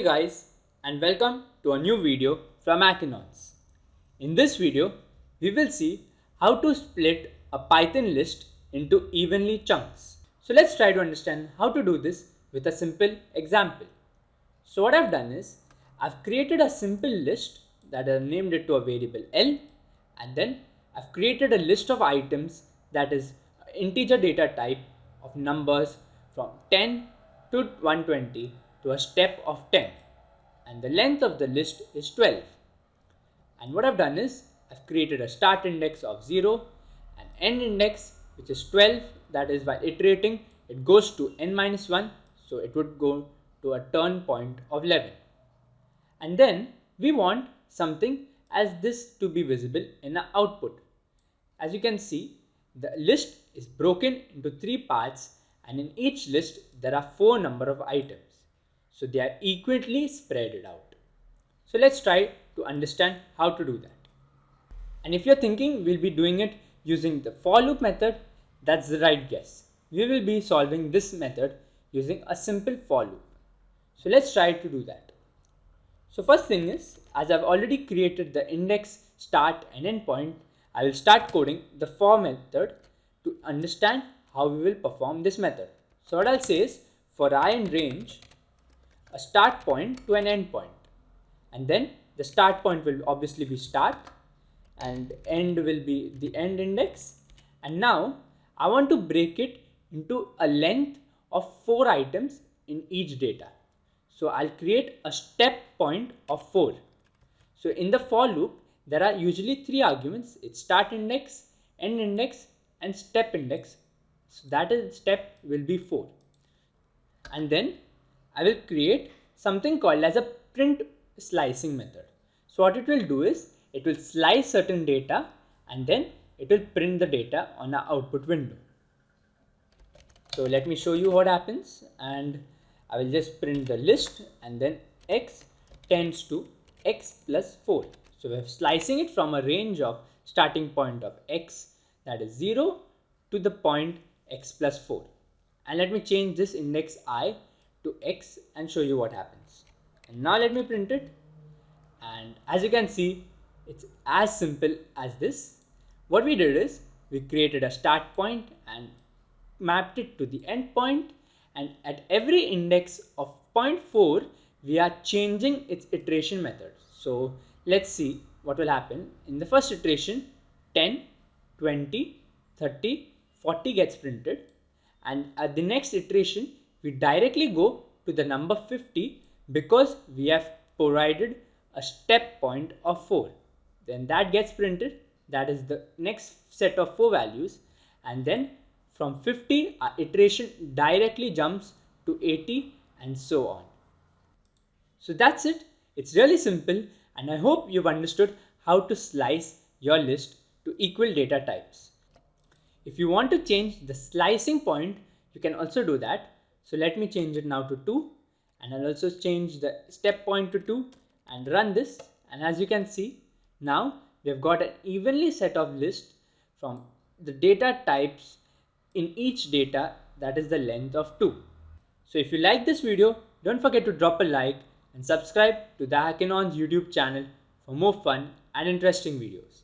Hey guys, and welcome to a new video from Akinons. In this video, we will see how to split a Python list into evenly chunks. So let's try to understand how to do this with a simple example. So what I've done is, I've created a simple list that I've named it to a variable L, and then I've created a list of items that is integer data type of numbers from 10 to 120 to a step of 10, and the length of the list is 12. And what I've done is I've created a start index of 0, an end index which is 12, that is by iterating it goes to n minus 1, so it would go to a turn point of 11. And then we want something as this to be visible in the output. As you can see, the list is broken into 3 parts, and in each list there are 4 number of items. So they are equally spread out. So let's try to understand how to do that. And if you're thinking we'll be doing it using the for loop method, that's the right guess. We will be solving this method using a simple for loop. So let's try to do that. So first thing is, as I've already created the index, start and end point, I will start coding the for method to understand how we will perform this method. So what I'll say is, for I in range, a start point to an end point, and then the start point will obviously be start and end will be the end index. And now I want to break it into a length of 4 items in each data. So I'll create a step point of 4. So in the for loop, there are usually 3 arguments. It's start index, end index and step index. So that is step will be 4. And then I will create something called as a print slicing method. So what it will do is, it will slice certain data and then it will print the data on the output window. So let me show you what happens, and I will just print the list and then x tends to x plus 4. So we are slicing it from a range of starting point of x, that is 0, to the point x plus 4. And let me change this index I to x and show you what happens. And now let me print it, and as you can see, it's as simple as this. What we did is, we created a start point and mapped it to the end point, and at every index of 0.4 we are changing its iteration method. So let's see what will happen. In the first iteration, 10, 20, 30, 40 gets printed, and at the next iteration we directly go to the number 50 because we have provided a step point of 4. Then that gets printed, that is the next set of 4 values, and then from 50 our iteration directly jumps to 80 and so on. So that's it. It's really simple, and I hope you've understood how to slice your list to equal data types. If you want to change the slicing point, you can also do that. So let me change it now to 2, and I'll also change the step point to 2 and run this. And as you can see, now we have got an evenly set of list from the data types in each data, that is the length of 2. So if you like this video, don't forget to drop a like and subscribe to the Hackinons YouTube channel for more fun and interesting videos.